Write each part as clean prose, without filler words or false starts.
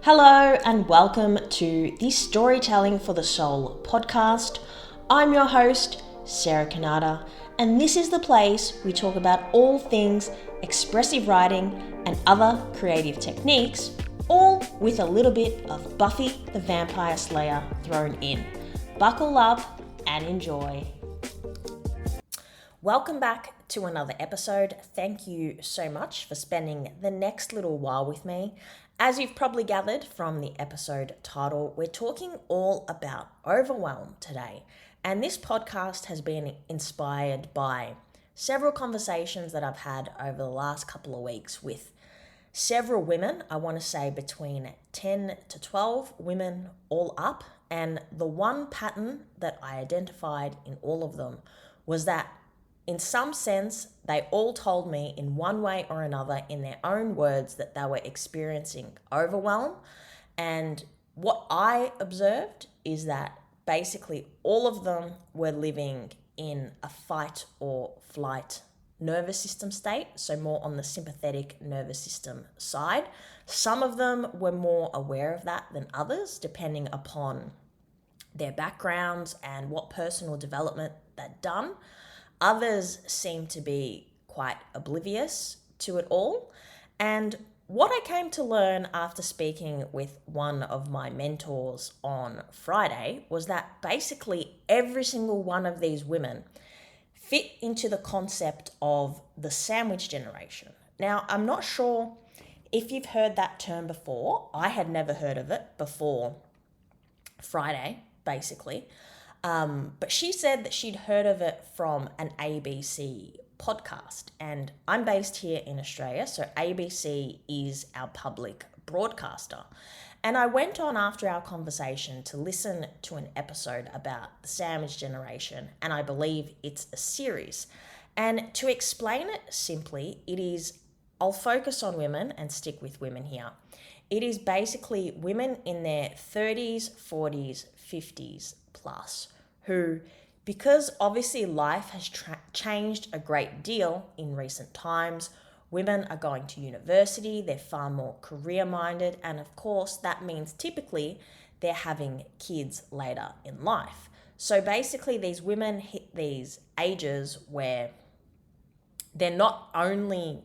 Hello and welcome to the Storytelling for the Soul podcast. I'm your host, Sarah Kanata, and this is the place we talk about all things expressive writing and other creative techniques, all with a little bit of Buffy the Vampire Slayer thrown in. Buckle up and enjoy. Welcome back to another episode. Thank you so much for spending the next little while with me. As you've probably gathered from the episode title, we're talking all about overwhelm today. And this podcast has been inspired by several conversations that I've had over the last couple of weeks with several women. I want to say between 10 to 12 women all up. And the one pattern that I identified in all of them was that in some sense, they all told me in one way or another in their own words that they were experiencing overwhelm. And what I observed is that basically all of them were living in a fight or flight nervous system state, so more on the sympathetic nervous system side. Some of them were more aware of that than others, depending upon their backgrounds and what personal development they'd done. Others seem to be quite oblivious to it all. And what I came to learn after speaking with one of my mentors on Friday was that basically every single one of these women fit into the concept of the sandwich generation. Now, I'm not sure if you've heard that term before. I had never heard of it before Friday, basically. But she said that she'd heard of it from an ABC podcast. And I'm based here in Australia, so ABC is our public broadcaster. And I went on after our conversation to listen to an episode about the sandwich generation, and I believe it's a series. And to explain it simply, I'll focus on women and stick with women here. It is basically women in their 30s, 40s, 50s plus who, because obviously life has changed a great deal in recent times, women are going to university, they're far more career minded, and of course that means typically they're having kids later in life. So basically these women hit these ages where they're not only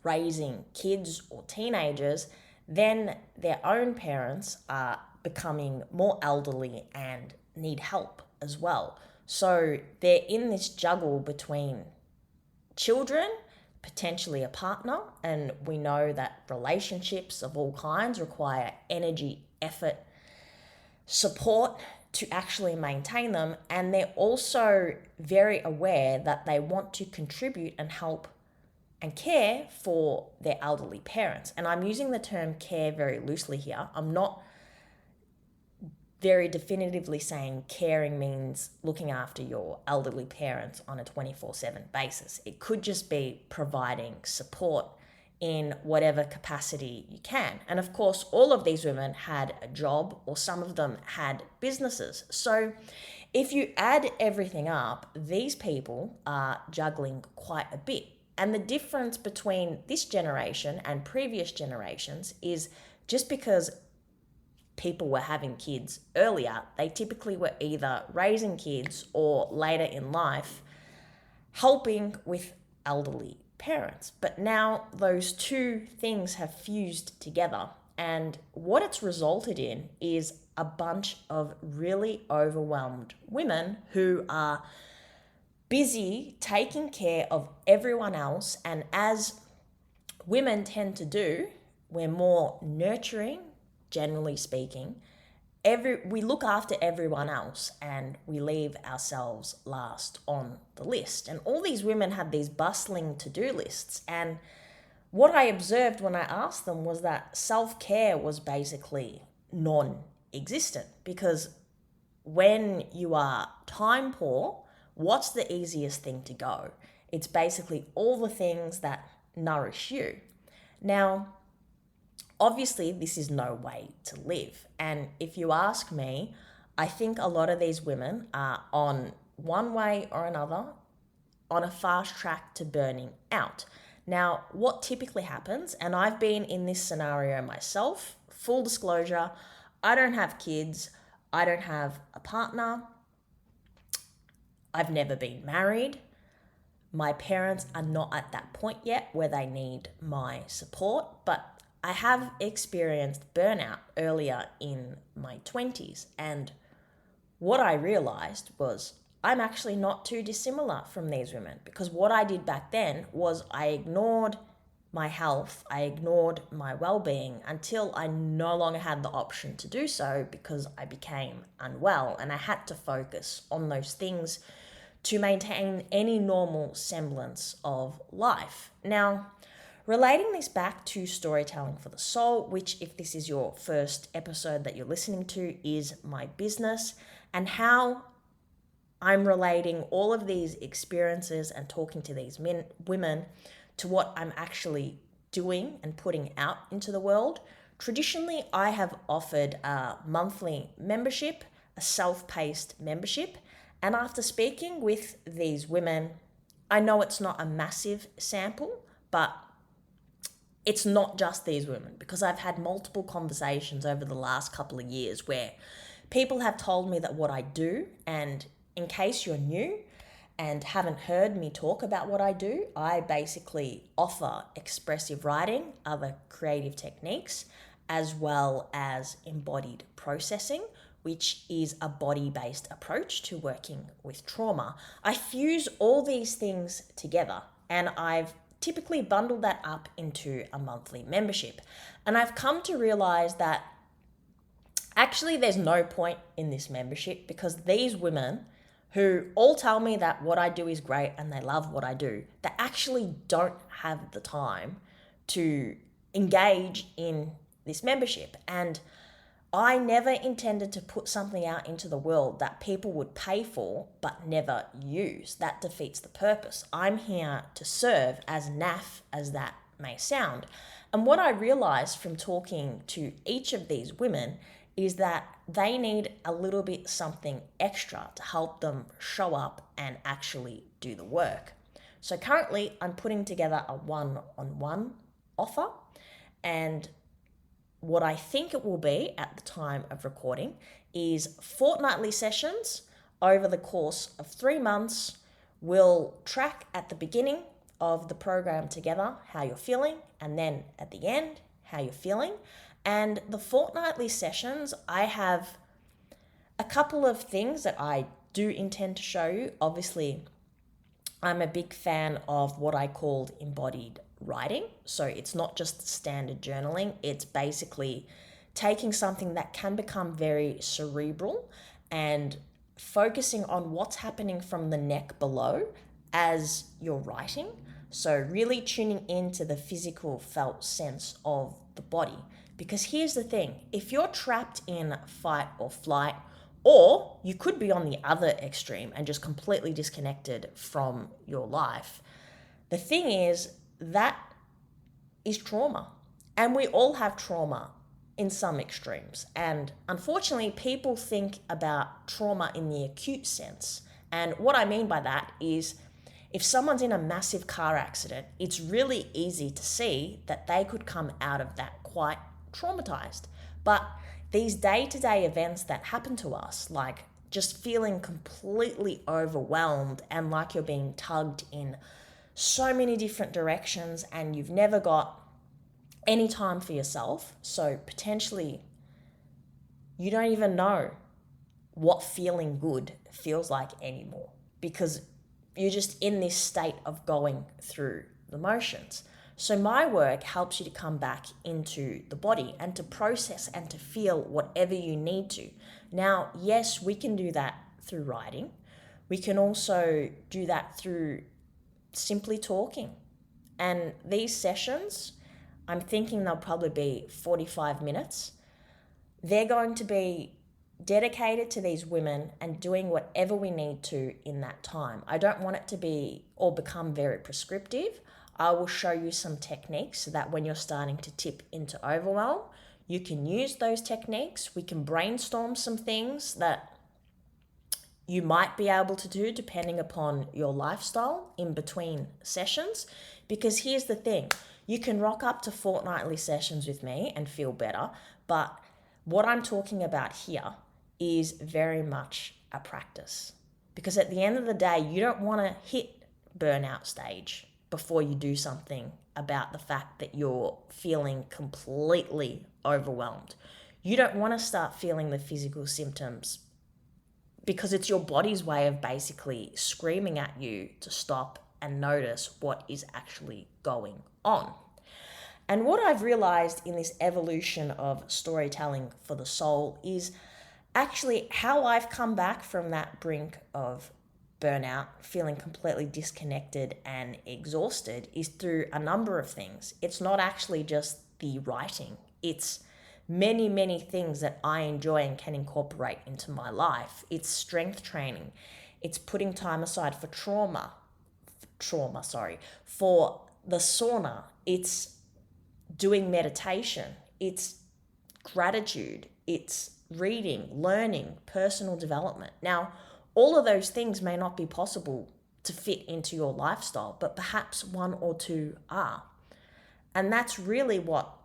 raising kids or teenagers, then their own parents are becoming more elderly and need help as well. So they're in this juggle between children, potentially a partner, and we know that relationships of all kinds require energy, effort, support to actually maintain them. And they're also very aware that they want to contribute and help and care for their elderly parents. And I'm using the term care very loosely here. I'm not very definitively saying caring means looking after your elderly parents on a 24/7 basis. It could just be providing support in whatever capacity you can. And of course, all of these women had a job, or some of them had businesses. So if you add everything up, these people are juggling quite a bit. And the difference between this generation and previous generations is just because people were having kids earlier, they typically were either raising kids or later in life helping with elderly parents. But now those two things have fused together, and what it's resulted in is a bunch of really overwhelmed women who are busy taking care of everyone else. And as women tend to do, we're more nurturing, generally speaking. We look after everyone else and we leave ourselves last on the list. And all these women had these bustling to-do lists. And what I observed when I asked them was that self-care was basically non-existent, because when you are time poor, what's the easiest thing to go? It's basically all the things that nourish you. Now, obviously, this is no way to live. And if you ask me, I think a lot of these women are on one way or another on a fast track to burning out. Now, what typically happens, and I've been in this scenario myself, full disclosure, I don't have kids, I don't have a partner, I've never been married. My parents are not at that point yet where they need my support, but I have experienced burnout earlier in my 20s. And what I realized was I'm actually not too dissimilar from these women, because what I did back then was I ignored my health, I ignored my well-being until I no longer had the option to do so because I became unwell and I had to focus on those things to maintain any normal semblance of life. Now, relating this back to storytelling for the soul, which, if this is your first episode that you're listening to, is my business, and how I'm relating all of these experiences and talking to these women to what I'm actually doing and putting out into the world. Traditionally, I have offered a monthly membership, a self-paced membership, and after speaking with these women, I know it's not a massive sample, but it's not just these women, because I've had multiple conversations over the last couple of years where people have told me that what I do, and in case you're new and haven't heard me talk about what I do, I basically offer expressive writing, other creative techniques, as well as embodied processing, which is a body-based approach to working with trauma. I fuse all these things together, and I've typically bundled that up into a monthly membership. And I've come to realize that actually there's no point in this membership, because these women who all tell me that what I do is great and they love what I do, they actually don't have the time to engage in this membership. And I never intended to put something out into the world that people would pay for but never use. That defeats the purpose. I'm here to serve, as naff as that may sound. And what I realized from talking to each of these women is that they need a little bit something extra to help them show up and actually do the work. So currently I'm putting together a one-on-one offer, and what I think it will be at the time of recording is fortnightly sessions over the course of 3 months. We'll track at the beginning of the program together how you're feeling, and then at the end how you're feeling. And the fortnightly sessions, I have a couple of things that I do intend to show you. Obviously, I'm a big fan of what I called embodied writing. So it's not just standard journaling. It's basically taking something that can become very cerebral and focusing on what's happening from the neck below as you're writing. So really tuning into the physical felt sense of the body. Because here's the thing, if you're trapped in fight or flight, or you could be on the other extreme and just completely disconnected from your life, the thing is, that is trauma. And we all have trauma in some extremes. And unfortunately, people think about trauma in the acute sense. And what I mean by that is, if someone's in a massive car accident, it's really easy to see that they could come out of that quite traumatized. But these day-to-day events that happen to us, like just feeling completely overwhelmed and like you're being tugged in so many different directions and you've never got any time for yourself, so potentially you don't even know what feeling good feels like anymore, because you're just in this state of going through the motions. So my work helps you to come back into the body and to process and to feel whatever you need to. Now, yes, we can do that through writing. We can also do that through simply talking. And these sessions, I'm thinking they'll probably be 45 minutes. They're going to be dedicated to these women and doing whatever we need to in that time. I don't want it to be or become very prescriptive. I will show you some techniques so that when you're starting to tip into overwhelm, you can use those techniques. We can brainstorm some things that you might be able to do depending upon your lifestyle in between sessions. Because here's the thing, you can rock up to fortnightly sessions with me and feel better, but what I'm talking about here is very much a practice. Because at the end of the day, you don't want to hit burnout stage before you do something about the fact that you're feeling completely overwhelmed. You don't want to start feeling the physical symptoms because it's your body's way of basically screaming at you to stop and notice what is actually going on. And what I've realized in this evolution of storytelling for the soul is actually how I've come back from that brink of burnout, feeling completely disconnected and exhausted, is through a number of things. It's not actually just the writing, it's many, many things that I enjoy and can incorporate into my life. It's strength training, it's putting time aside for for the sauna, it's doing meditation, it's gratitude, it's reading, learning, personal development. Now, all of those things may not be possible to fit into your lifestyle, but perhaps one or two are. And that's really what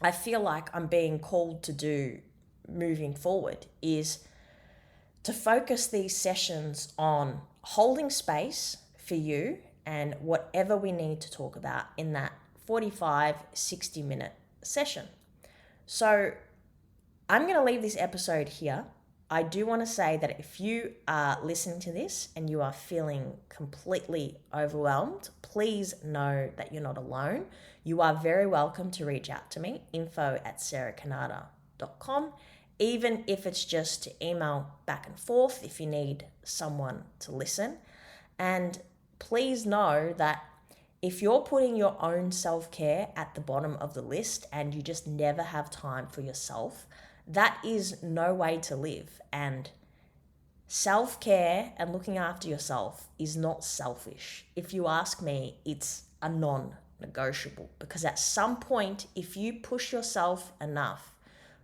I feel like I'm being called to do moving forward, is to focus these sessions on holding space for you and whatever we need to talk about in that 45, 60-minute session. So I'm going to leave this episode here. I do want to say that if you are listening to this and you are feeling completely overwhelmed, please know that you're not alone. You are very welcome to reach out to me, info@sarahcanada.com, even if it's just to email back and forth if you need someone to listen. And please know that if you're putting your own self-care at the bottom of the list and you just never have time for yourself, that is no way to live. And self-care and looking after yourself is not selfish. If you ask me, it's a non-negotiable, because at some point, if you push yourself enough,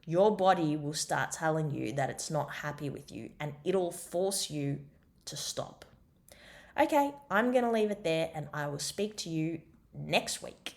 your body will start telling you that it's not happy with you and it'll force you to stop. Okay, I'm going to leave it there and I will speak to you next week.